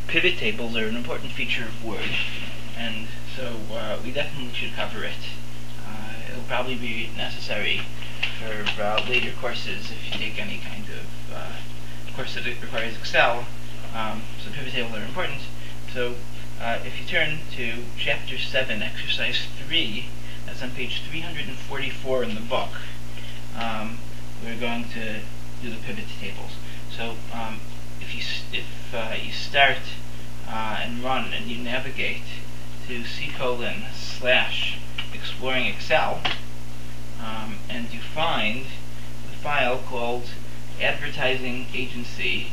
Pivot tables are an important feature of Word, and so we definitely should cover it. It'll probably be necessary for later courses if you take any kind of course that requires Excel. So pivot tables are important. So if you turn to Chapter 7, Exercise 3, that's on page 344 in the book, we're going to do the pivot tables. So if you start and run and you navigate to C:/Exploring Excel, and you find the file called advertising agency.xls.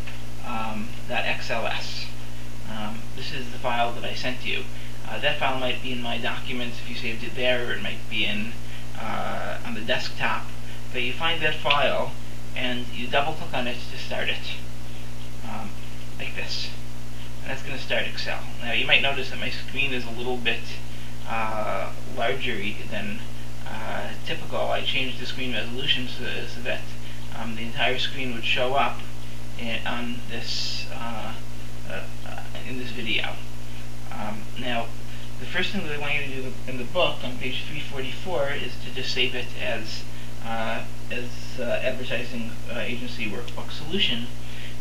This is the file that I sent you. That file might be in my documents if you saved it there, or it might be in on the desktop. But you find that file and you double click on it to start it, like this. And that's going to start Excel. Now you might notice that my screen is a little bit larger than typical. I changed the screen resolution so that the entire screen would show up on this in this video. Now, the first thing that I want you to do in the book on page 344 is to just save it as advertising agency workbook solution.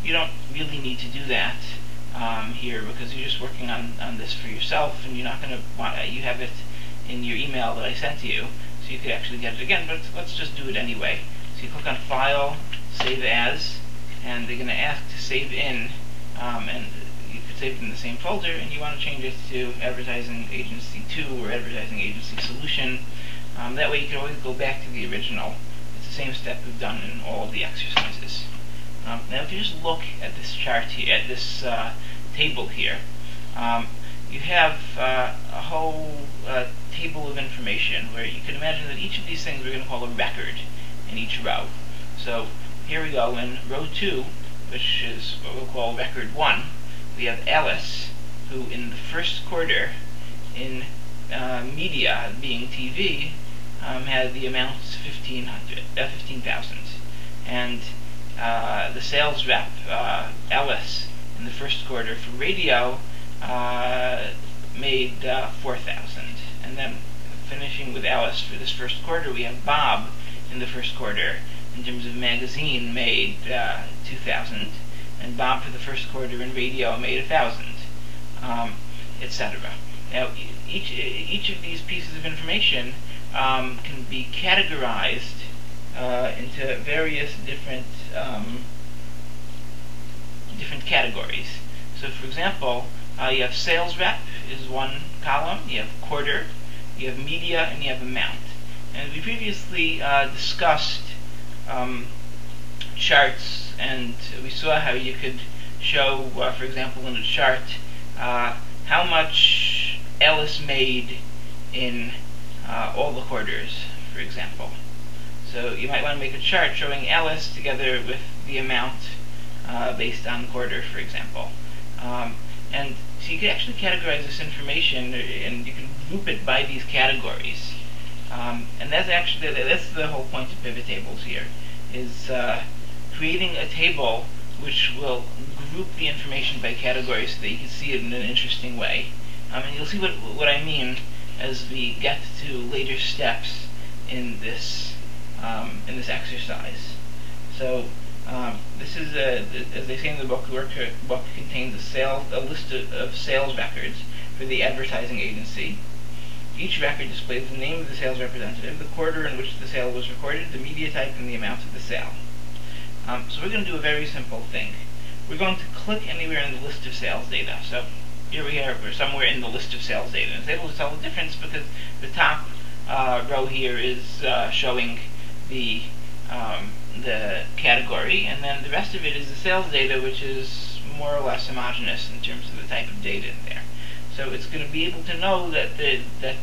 You don't really need to do that here because you're just working on this for yourself, and you're not going to want you have it in your email that I sent to you, so you could actually get it again. But let's just do it anyway. So you click on File, Save As, and they're going to ask to save in, and you could save it in the same folder, and you want to change it to Advertising Agency 2 or Advertising Agency Solution. That way you can always go back to the original. It's the same step we've done in all of the exercises. Now if you just look at this chart here, at this table here, you have a whole table of information where you can imagine that each of these things we're going to call a record in each row. So here we go in row 2, which is what we'll call record 1. We have Alice, who in the first quarter in media, being TV, had the amount 15,000. And the sales rep, Alice, in the first quarter for radio made 4,000. And then finishing with Alice for this first quarter, we have Bob in the first quarter in terms of magazine made 2,000, and Bob for the first quarter in radio made 1,000, etc. Now each of these pieces of information can be categorized into various different categories. So for example, you have sales rep is one column, you have quarter, you have media, and you have amount. And we previously discussed charts, and we saw how you could show, for example, in a chart, how much Alice made in all the quarters, for example. So you might want to make a chart showing Alice together with the amount based on quarter, for example. And so you can actually categorize this information, and you can group it by these categories. And that's the whole point of pivot tables here, is creating a table which will group the information by category so that you can see it in an interesting way. And you'll see what I mean as we get to later steps in this exercise. So this is, as they say in the book, the book contains a list of sales records for the advertising agency. Each record displays the name of the sales representative, the quarter in which the sale was recorded, the media type, and the amount of the sale. So we're going to do a very simple thing. We're going to click anywhere in the list of sales data. So here we are, we're somewhere in the list of sales data. And it's able to tell the difference because the top row here is showing the category, and then the rest of it is the sales data, which is more or less homogeneous in terms of the type of data in there. So it's going to be able to know that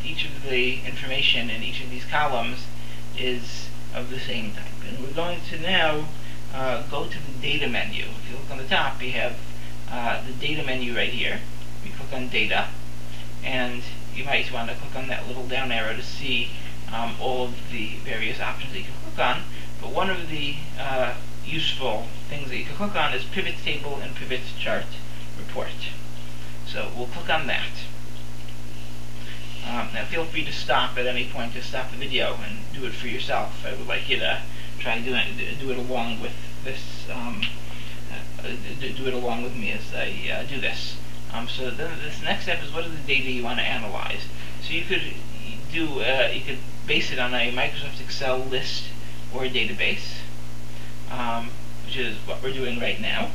each of the information in each of these columns is of the same type. And we're going to now go to the data menu. If you look on the top, you have the data menu right here. We click on data, and you might want to click on that little down arrow to see all of the various options that you can click on. But one of the useful things that you can click on is PivotTable and PivotChart Report. So we'll click on that. Now feel free to stop at any point, to stop the video and do it for yourself. I would like you to try do it along with this, do it along with me as I do this. So then this next step is, what are the data you want to analyze? So you could you could base it on a Microsoft Excel list or a database, which is what we're doing right now.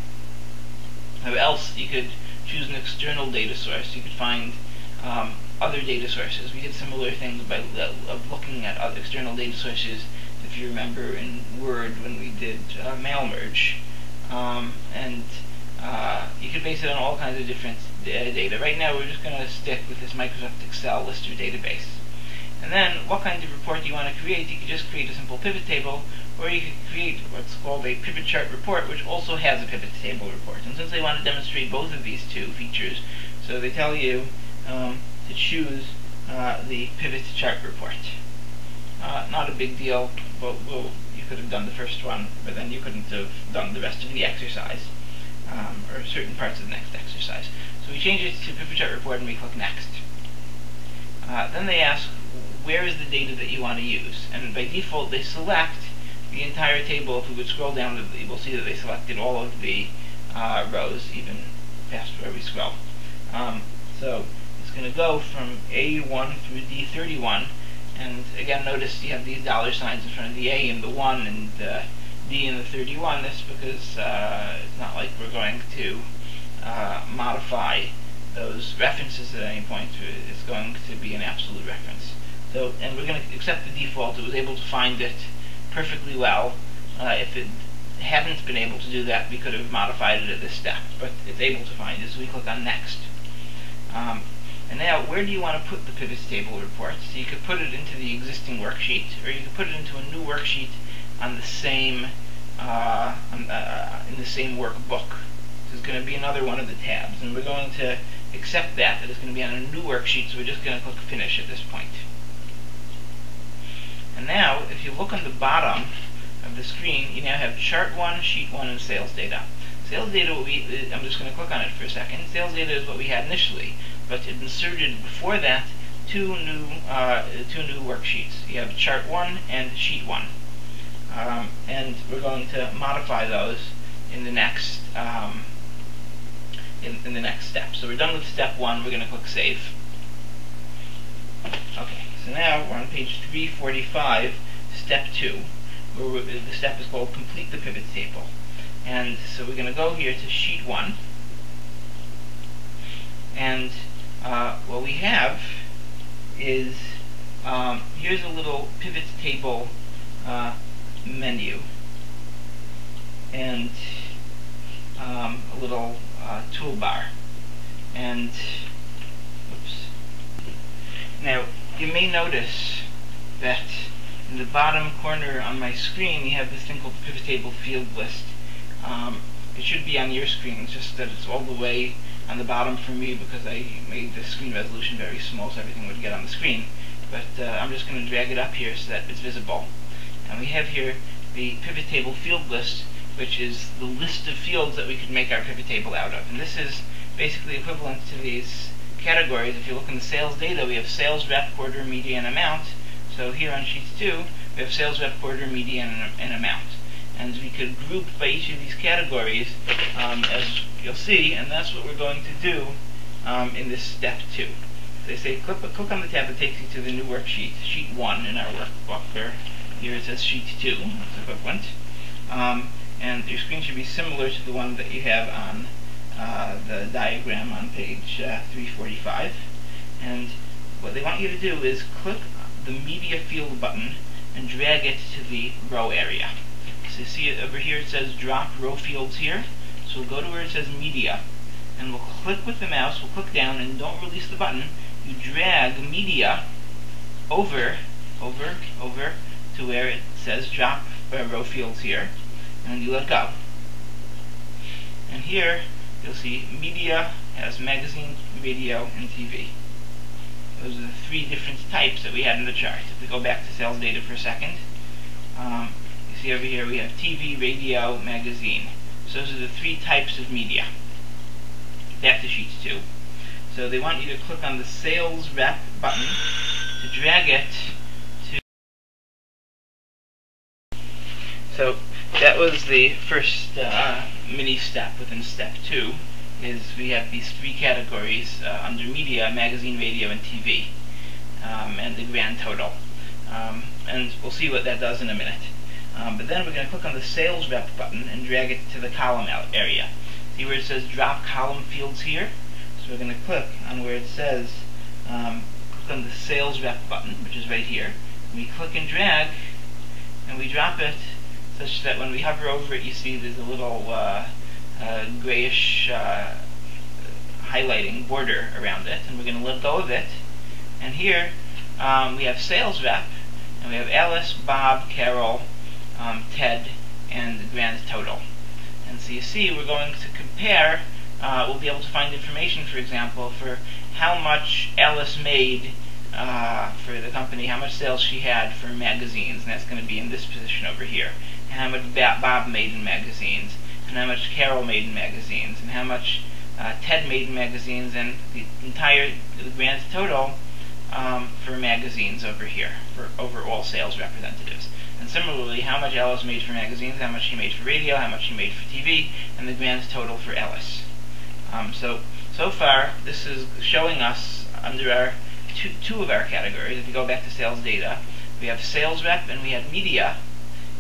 Or else you could choose an external data source. You could find other data sources. We did similar things by looking at other external data sources, if you remember, in Word when we did mail merge. And you could base it on all kinds of different data. Right now we're just going to stick with this Microsoft Excel list or database. And then, what kind of report do you want to create? You could just create a simple pivot table, or you could create what's called a PivotChart Report, which also has a PivotTable Report. And since they want to demonstrate both of these two features, so they tell you to choose the PivotChart Report. Not a big deal, but you could have done the first one, but then you couldn't have done the rest of the exercise, or certain parts of the next exercise. So we change it to PivotChart Report and we click Next. Then they ask, where is the data that you want to use? And by default, they select the entire table. If we would scroll down, we'll see that they selected all of the rows, even past where we scroll. So it's going to go from A1 through D31. And again, notice you have these dollar signs in front of the A and the 1 and the D and the 31. That's because it's not like we're going to modify those references at any point. It's going to be an absolute reference. So, and we're going to accept the default. It was able to find it perfectly well. If it hadn't been able to do that, we could have modified it at this step, but it's able to find it, so we click on Next. And now, where do you want to put the PivotTable report? So you could put it into the existing worksheet, or you could put it into a new worksheet on the same in the same workbook. This is going to be another one of the tabs, and we're going to accept that it's going to be on a new worksheet, so we're just going to click Finish at this point. And now, if you look on the bottom of the screen, you now have Chart 1, Sheet 1, and Sales Data. Sales Data, I'm just going to click on it for a second. Sales Data is what we had initially, but it inserted before that two new worksheets. You have Chart 1 and Sheet 1. And we're going to modify those in the next in the next step. So we're done with step 1. We're going to click Save. Okay. So now we're on page 345, step 2, where the step is called Complete the Pivot Table. And so we're going to go here to Sheet 1, and what we have is, here's a little Pivot Table menu, and a little toolbar. And, oops. Now, you may notice that in the bottom corner on my screen you have this thing called the PivotTable field list. It should be on your screen, it's just that it's all the way on the bottom for me because I made the screen resolution very small so everything would get on the screen. But I'm just going to drag it up here so that it's visible. And we have here the PivotTable field list, which is the list of fields that we could make our pivot table out of. And this is basically equivalent to these categories. If you look in the sales data, we have sales rep, quarter, media, and amount. So here on sheet 2, we have sales rep, quarter, media, and amount. And we could group by each of these categories, as you'll see, and that's what we're going to do in this step 2. They say click on the tab that takes you to the new worksheet, sheet 1 in our workbook. Or here it says sheet 2, it's equivalent. And your screen should be similar to the one that you have on the diagram on page 345. And what they want you to do is click the media field button and drag it to the row area. So you see it over here, it says drop row fields here. So we'll go to where it says media, and we'll click with the mouse, we'll click down, and don't release the button. You drag media over to where it says drop row fields here, and you let go. And here you'll see media has magazine, radio, and TV. Those are the 3 different types that we had in the chart. If we go back to sales data for a second, you see over here we have TV, radio, magazine. So those are the 3 types of media. Back to sheet 2. So they want you to click on the Sales Rep button to drag it to. So that was the first mini step within step 2. Is we have these 3 categories under Media: Magazine, Radio, and TV, and the grand total. And we'll see what that does in a minute. But then we're going to click on the Sales Rep button and drag it to the column area. See where it says Drop Column Fields here? So we're going to click on where it says, click on the Sales Rep button, which is right here. And we click and drag, and we drop it such that when we hover over it, you see there's a little grayish highlighting border around it, and we're going to let go of it. And here we have Sales Rep, and we have Alice, Bob, Carol, Ted, and the grand total. And so you see we're going to compare, we'll be able to find information, for example, for how much Alice made for the company, how much sales she had for magazines, and that's going to be in this position over here, and how much Bob made in magazines, and how much Carol made in magazines, and how much Ted made in magazines, and the grand total for magazines over here, for overall sales representatives. And similarly, how much Alice made for magazines, how much she made for radio, how much she made for TV, and the grand total for Alice. So far, this is showing us under our two of our categories. If you go back to sales data, we have Sales Rep and we have Media,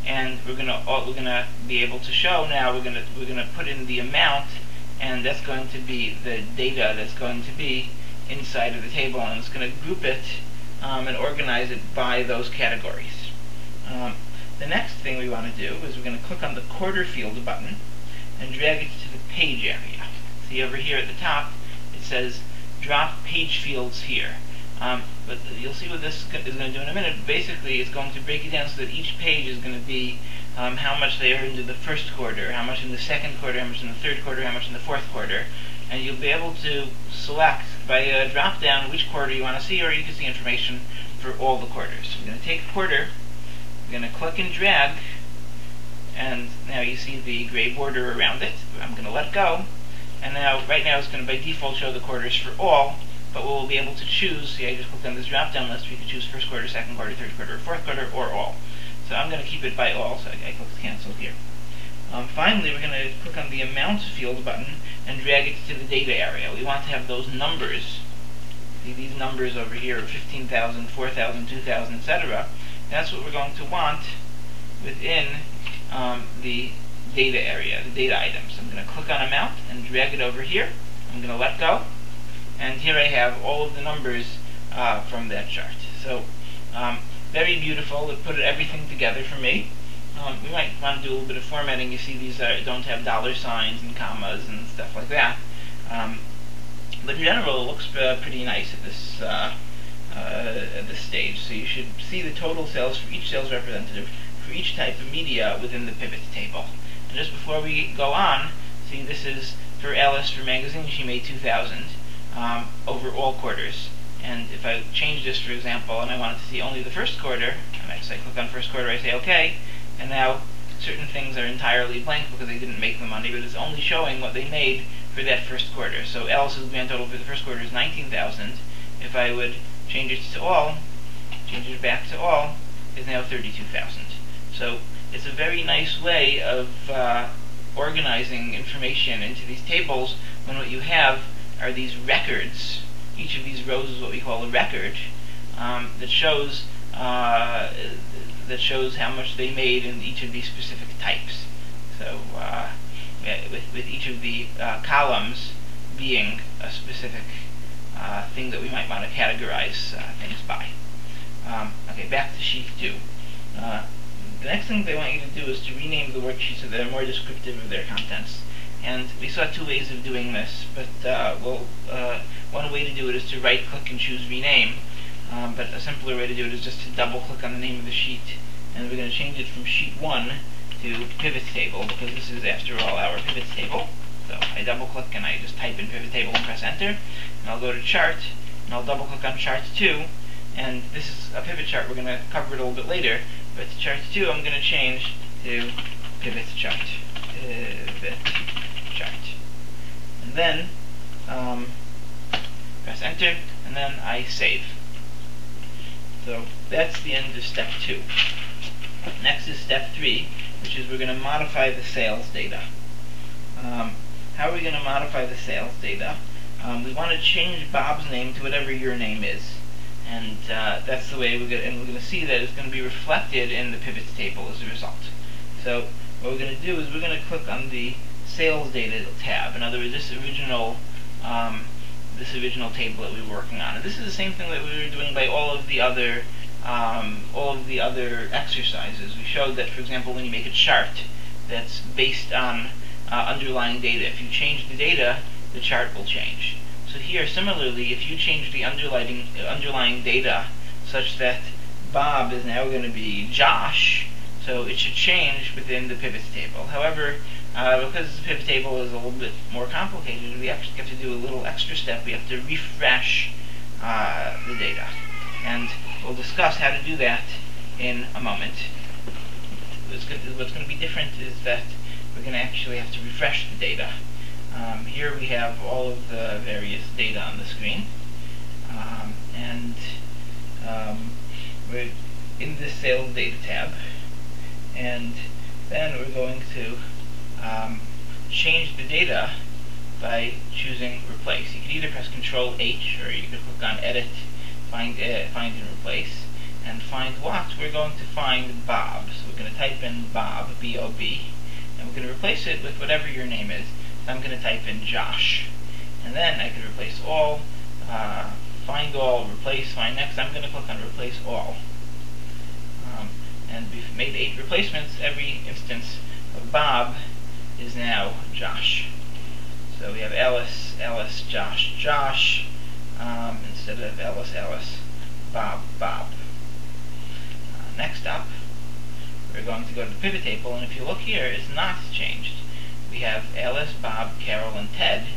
and we're gonna be able to show now. We're gonna put in the amount, and that's going to be the data that's going to be inside of the table, and it's going to group it and organize it by those categories. The next thing we want to do is we're going to click on the Quarter Field button and drag it to the Page area. See over here at the top it says Drop Page Fields here. But you'll see what this is going to do in a minute. Basically, it's going to break it down so that each page is going to be how much they earned in the first quarter, how much in the second quarter, how much in the third quarter, how much in the fourth quarter. And you'll be able to select by a drop down which quarter you want to see, or you can see information for all the quarters. So we're going to take a quarter, we're going to click and drag, and now you see the gray border around it. I'm going to let go, and now right now it's going to by default show the quarters for all, but we'll be able to choose. See, I just clicked on this drop down list. We can choose first quarter, second quarter, third quarter, fourth quarter, or all. So I'm going to keep it by all, so I click cancel here. Finally, we're going to click on the Amount Field button and drag it to the data area. We want to have those numbers. See these numbers over here, 15,000, 4,000, 2,000, etc. That's what we're going to want within the data area, the data items. I'm going to click on Amount and drag it over here. I'm going to let go, and here I have all of the numbers from that chart. So very beautiful. It put everything together for me. We might want to do a little bit of formatting. You see these don't have dollar signs and commas and stuff like that. But in general, it looks pretty nice at this stage. So you should see the total sales for each sales representative for each type of media within the pivot table. And just before we go on, see this is for Alice for magazine. She made 2,000 over all quarters. And if I change this, for example, and I wanted to see only the first quarter, and I say click on first quarter, I say OK. And now certain things are entirely blank because they didn't make the money, but it's only showing what they made for that first quarter. So Alice's grand total for the first quarter is 19,000. If I would change it to all, change it back to all, is now 32,000. So it's a very nice way of organizing information into these tables when what you have are these records. Each of these rows is what we call a record that shows how much they made in each of these specific types. So with each of the columns being a specific thing that we might want to categorize things by. Okay, back to sheet 2. The next thing they want you to do is to rename the worksheets so they're more descriptive of their contents. And we saw 2 ways of doing this, but one way to do it is to right-click and choose Rename. But a simpler way to do it is just to double-click on the name of the sheet, and we're going to change it from Sheet 1 to Pivot Table, because this is, after all, our pivot table. So I double-click and I just type in Pivot Table and press Enter, and I'll go to Chart, and I'll double-click on Chart 2, and this is a pivot chart. We're going to cover it a little bit later, but Chart 2 I'm going to change to PivotChart. PivotChart. And then enter, and then I save. So that's the end of step 2. Next is step 3, which is we're going to modify the sales data. How are we going to modify the sales data? We want to change Bob's name to whatever your name is, and that's the way we're going to see that it's going to be reflected in the pivot table as a result. So what we're going to do is we're going to click on the sales data tab. In other words, this original table that we were working on. And this is the same thing that we were doing by all of the other exercises. We showed that, for example, when you make a chart that's based on underlying data, if you change the data, the chart will change. So here, similarly, if you change the underlying data such that Bob is now going to be Josh, so it should change within the pivot table. However, because the pivot table is a little bit more complicated, we actually have to do a little extra step. We have to refresh the data. And we'll discuss how to do that in a moment. What's going to be different is that we're going to actually have to refresh the data. Here we have all of the various data on the screen. We're in this sales data tab. And then we're going to change the data by choosing Replace. You can either press Control H, or you can click on Edit, Find and Replace, and find what? We're going to find Bob. So we're going to type in Bob, B-O-B, and we're going to replace it with whatever your name is. So I'm going to type in Josh. And then I can replace all, find all, replace, find next. I'm going to click on Replace All. And we've made 8 replacements. Every instance of Bob is now Josh. So we have Ellis, Ellis, Josh, Josh, instead of Ellis, Ellis, Bob, Bob. Next up, we're going to go to the pivot table, and if you look here, it's not changed. We have Ellis, Bob, Carol, and Ted.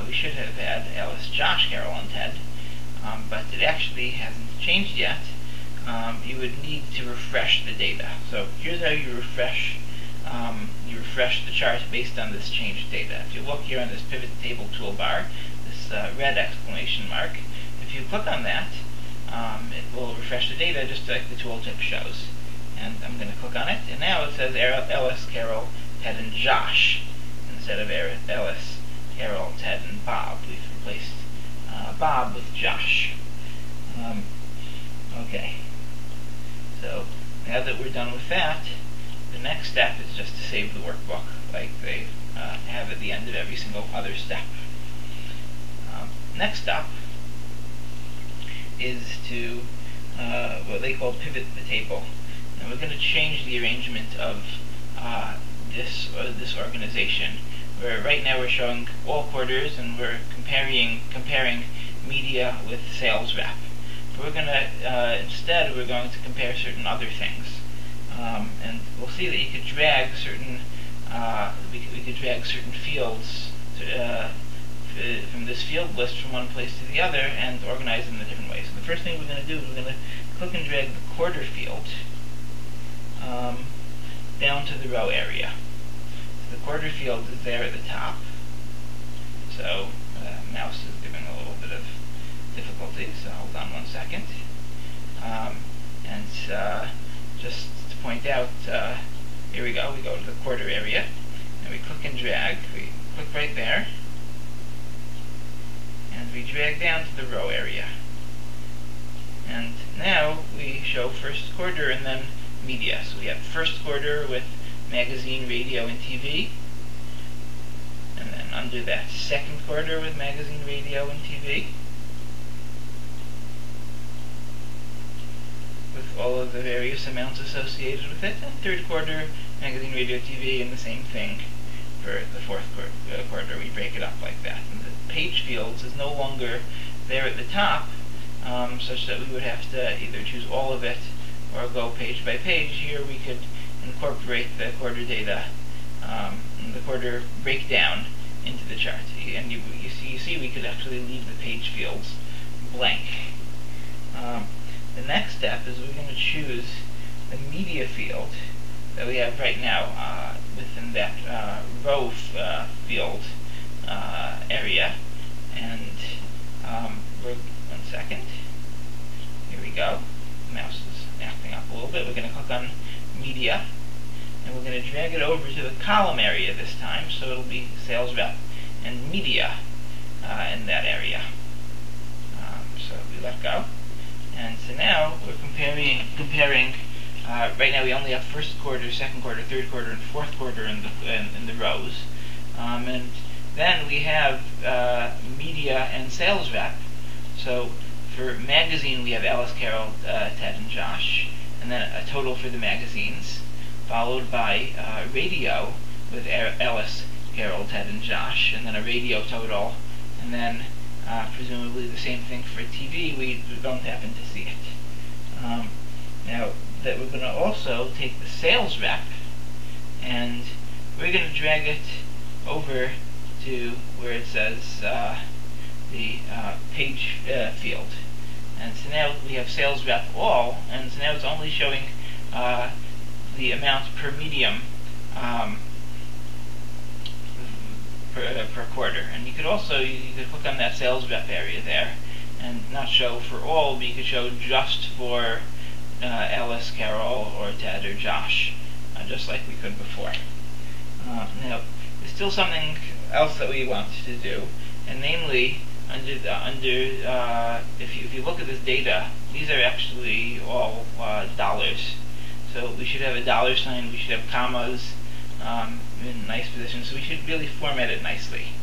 We should have had Ellis, Josh, Carol, and Ted, but it actually hasn't changed yet. You would need to refresh the data. So here's how you refresh the chart based on this changed data. If you look here on this pivot table toolbar, this red exclamation mark, if you click on that, it will refresh the data just like the tooltip shows. And I'm going to click on it, and now it says Ellis, Carol, Ted, and Josh instead of Ellis, Carol, Ted, and Bob. We've replaced Bob with Josh. Okay. So now that we're done with that, the next step is just to save the workbook like they have at the end of every single other step. Next up is to what they call pivot the table. And we're going to change the arrangement of this organization. Where right now we're showing all quarters and we're comparing media with sales rep. We're going to instead we're going to compare certain other things, and we'll see that you could drag certain we could drag certain fields from this field list from one place to the other and organize them in a different way. So the first thing we're going to do is we're going to click and drag the quarter field down to the row area. So the quarter field is there at the top. So mouse is giving a little bit of difficulty, so hold on 1 second. Just to point out, here we go to the quarter area, and we click and drag. We click right there, and we drag down to the row area. And now we show first quarter and then media. So we have first quarter with magazine, radio, and TV. And then under that, second quarter with magazine, radio, and TV. With all of the various amounts associated with it. And third quarter, magazine, radio, TV, and the same thing for the fourth quarter. We break it up like that. And the page fields is no longer there at the top, such that we would have to either choose all of it or go page by page. Here we could incorporate the quarter data, the quarter breakdown into the chart. And you see we could actually leave the page fields blank. The next step is we're going to choose the media field that we have right now within that row field area, and Media, and we're going to drag it over to the column area this time, so it'll be Sales Rep and Media in that area. So we let go, and so now we're comparing. Right now we only have first quarter, second quarter, third quarter, and fourth quarter in the rows, and then we have Media and Sales Rep. So for magazine we have Alice, Carol, Ted, and Josh, and then a total for the magazines, followed by radio with Alice, Carol, Ted, and Josh, and then a radio total, and then presumably the same thing for TV. We don't happen to see it. Now that we're going to also take the Sales Rep, and we're going to drag it over to where it says the page field. And so now we have Sales Rep All, and so now it's only showing the amount per medium per quarter. And you could click on that Sales Rep area there and not show for all, but you could show just for Alice, Carol, or Ted, or Josh, just like we could before. Now, there's still something else that we want to do, and namely, if you look at this data, these are actually all dollars. So we should have a dollar sign, we should have commas in nice positions, so we should really format it nicely.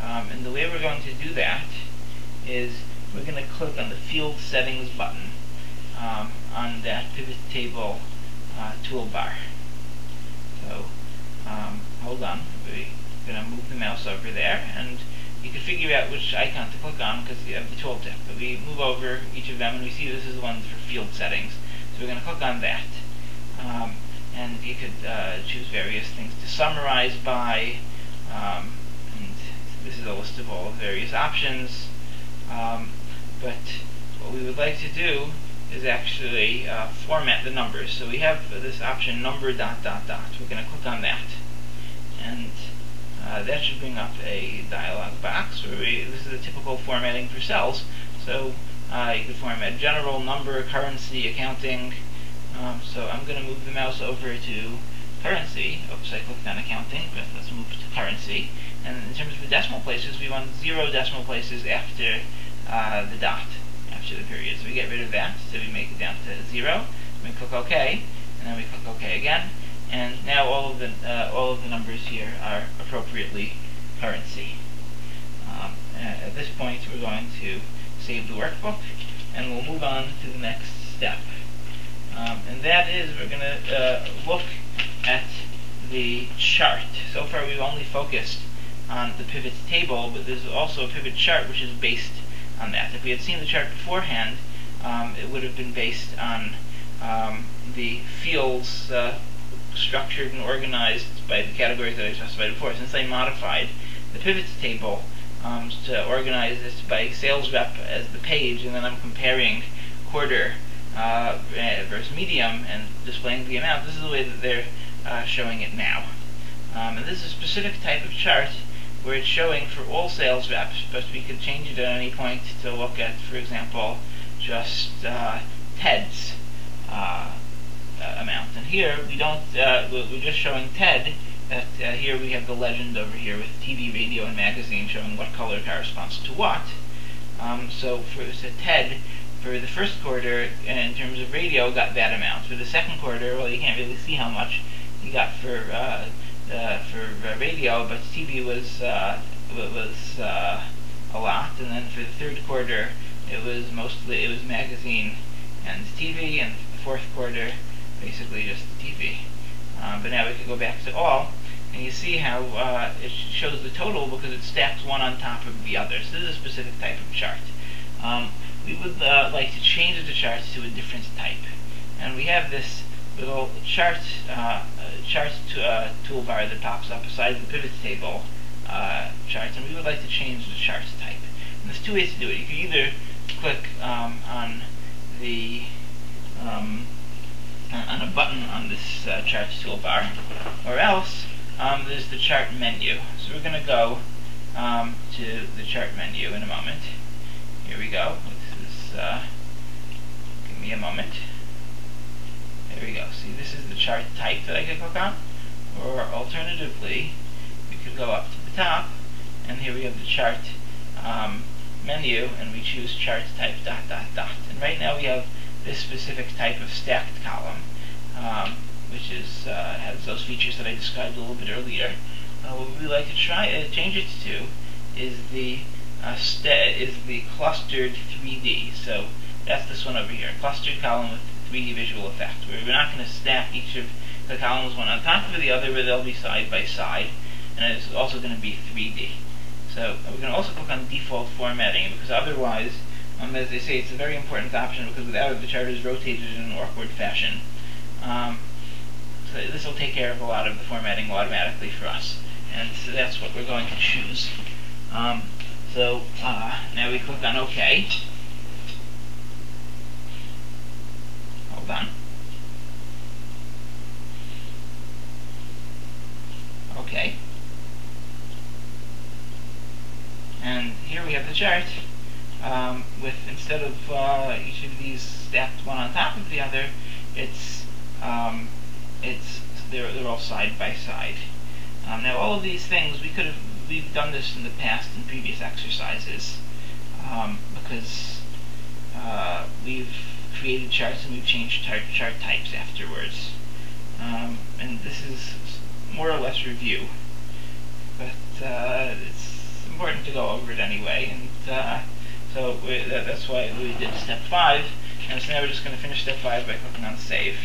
And the way we're going to do that is we're going to click on the Field Settings button on that PivotTable toolbar. So hold on, we're going to move the mouse over there, and you can figure out which icon to click on because you have the tooltip. But we move over each of them, and we see this is the one for field settings. So we're going to click on that. And you could choose various things to summarize by, and this is a list of all the various options. But what we would like to do is actually format the numbers. So we have this option number ... We're going to click on that, and that should bring up a dialog box where this is a typical formatting for cells. So you can format general, number, currency, accounting. So I'm going to move the mouse over to currency. Oops, I clicked on accounting, but let's move to currency. And in terms of the decimal places, we want 0 decimal places after the dot, after the period. So we get rid of that, so we make it down to 0. We click OK, and then we click OK again. And now all of the numbers here are appropriately currency. At this point, we're going to save the workbook, and we'll move on to the next step. And that is, we're going to look at the chart. So far we've only focused on the pivot table, but there's also a pivot chart which is based on that. If we had seen the chart beforehand, it would have been based on the fields structured and organized by the categories that I specified before. Since I modified the pivot table to organize this by sales rep as the page, and then I'm comparing quarter versus medium and displaying the amount, this is the way that they're showing it now. And this is a specific type of chart where it's showing for all sales reps, but we could change it at any point to look at, for example, just Ted's amount. And here we don't, we're just showing Ted. That here we have the legend over here with TV, radio, and magazine showing what color corresponds to what. So Ted, for the first quarter, in terms of radio, got that amount. For the second quarter, well, you can't really see how much he got for radio, but TV was a lot. And then for the third quarter, it was magazine and TV, and the fourth quarter, basically just TV. But now we can go back to all, and you see how it shows the total because it stacks one on top of the other. So this is a specific type of chart. We would like to change the chart to a different type, and we have this little chart toolbar that pops up beside the pivot table chart, and we would like to change the chart type. And there's two ways to do it. You can either click on the on a button on this chart toolbar, or else there's the chart menu. So we're going to go to the chart menu in a moment. Here we go. This is, give me a moment. There we go. See, this is the chart type that I could click on. Or alternatively, we could go up to the top, and here we have the chart menu, and we choose chart type ... And right now we have this specific type of stacked column, which is has those features that I described a little bit earlier. What we'd like to change it to is the clustered 3D. So that's this one over here, clustered column with 3D visual effect. We're not going to stack each of the columns one on top of the other, but they'll be side by side, and it's also going to be 3D. So we're going to also click on default formatting, because otherwise, as they say, it's a very important option, because without it the chart is rotated in an awkward fashion. So this will take care of a lot of the formatting automatically for us, and so that's what we're going to choose. Now we click on OK. Hold on. OK. And here we have the chart with, instead of each of these stacked one on top of the other, they're all side by side. Now all of these things we've done this in the past in previous exercises, because we've created charts and we've changed chart types afterwards. And this is more or less review, but it's important to go over it anyway, and so that's why we did step 5, and so now we're just going to finish step 5 by clicking on Save.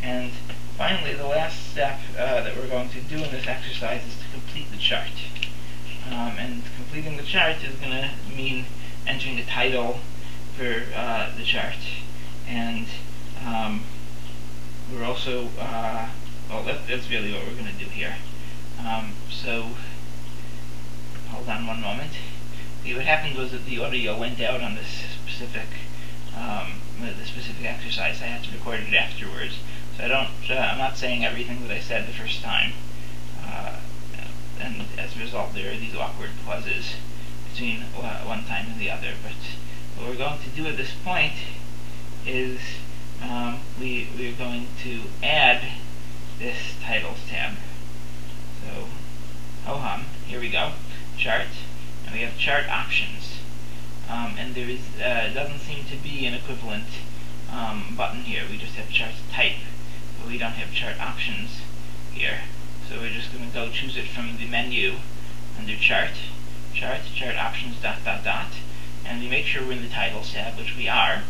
And finally, the last step that we're going to do in this exercise is to complete the chart. And completing the chart is going to mean entering a title for the chart, and we're also, well, that's really what we're going to do here. So, hold on one moment. What happened was that the audio went out on this specific exercise. I had to record it afterwards, so I'm not saying everything that I said the first time. And as a result, there are these awkward pauses between one time and the other. But what we're going to do at this point is we're going to add this Titles tab. So, ho-hum, here we go, Chart, and we have Chart Options. And there doesn't seem to be an equivalent button here. We just have Chart Type, but we don't have Chart Options here. So we're just going to go choose it from the menu under Chart Options ... And we make sure we're in the Titles tab, which we are.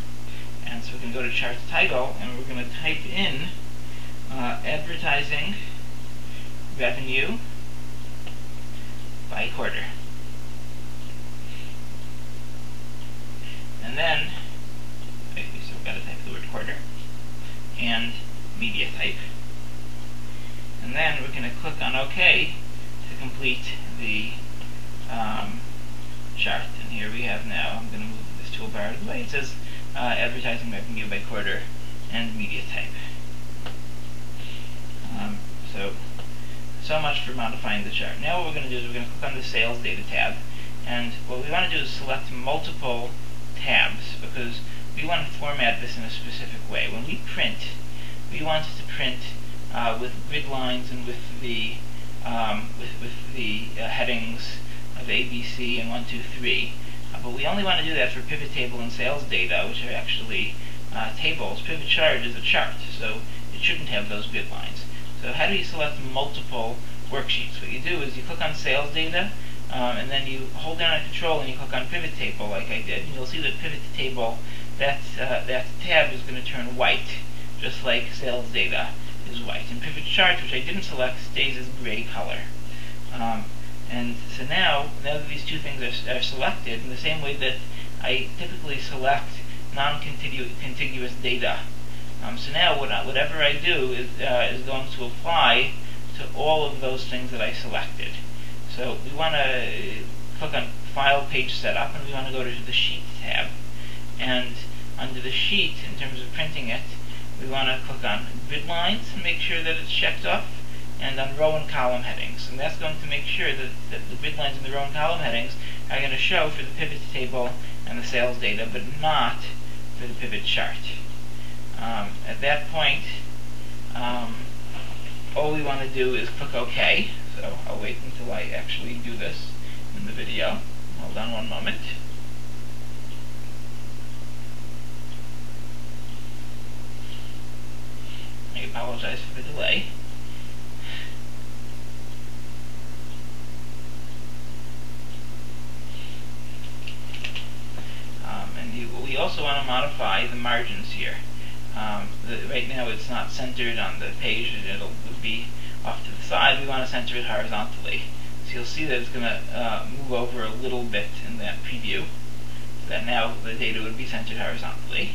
And so we can go to Chart Title, and we're going to type in Advertising Revenue by Quarter. And then, so we've got to type the word quarter, and media type. And then we're going to click on OK to complete the chart. And here we have now, I'm going to move this toolbar out of the way, it says Advertising Revenue by Quarter and Media Type. So much for modifying the chart. Now what we're going to do is we're going to click on the Sales Data tab, and what we want to do is select multiple tabs, because we want to format this in a specific way. When we print, we want it to print with grid lines and with the headings of A, B, C, and 1, 2, 3. But we only want to do that for PivotTable and Sales data, which are actually tables. PivotChart is a chart, so it shouldn't have those grid lines. So how do you select multiple worksheets? What you do is you click on Sales Data, and then you hold down on Control and you click on PivotTable like I did, and you'll see that PivotTable, that tab is going to turn white, just like Sales Data is white. And PivotChart, which I didn't select, stays as gray color. And so now that these two things are selected, in the same way that I typically select non-contiguous data, so now whatever I do is going to apply to all of those things that I selected. So we want to click on File Page Setup, and we want to go to the Sheet tab. And under the Sheet, in terms of printing it, we want to click on Grid Lines and make sure that it's checked off, and on Row and Column Headings. And that's going to make sure that the grid lines and the row and column headings are going to show for the pivot table and the sales data, but not for the pivot chart. At that point, all we want to do is click OK. So I'll wait until I actually do this in the video. Hold on one moment. I apologize for the delay. We also want to modify the margins here. Right now it's not centered on the page, and it would be off to the side. We want to center it horizontally. So you'll see that it's going to move over a little bit in that preview, so that now the data would be centered horizontally.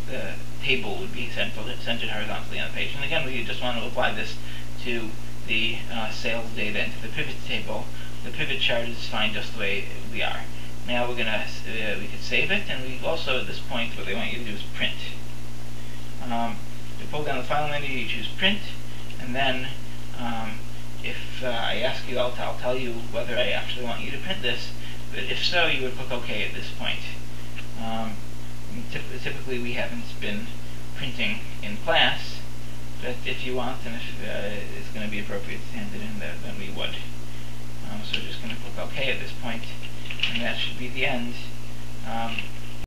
The table would be centered horizontally on the page. And again, we just want to apply this to the sales data into the pivot table. The pivot chart is fine just the way we are. Now we could save it, and we also at this point what they want you to do is print. You pull down the file menu, you choose print, and then if I ask you, I'll tell you whether I actually want you to print this. But if so, you would click OK at this point. Typically we haven't been printing in class, but if you want, and if it's going to be appropriate to hand it in there, then we would. So we're just going to click OK at this point, and that should be the end.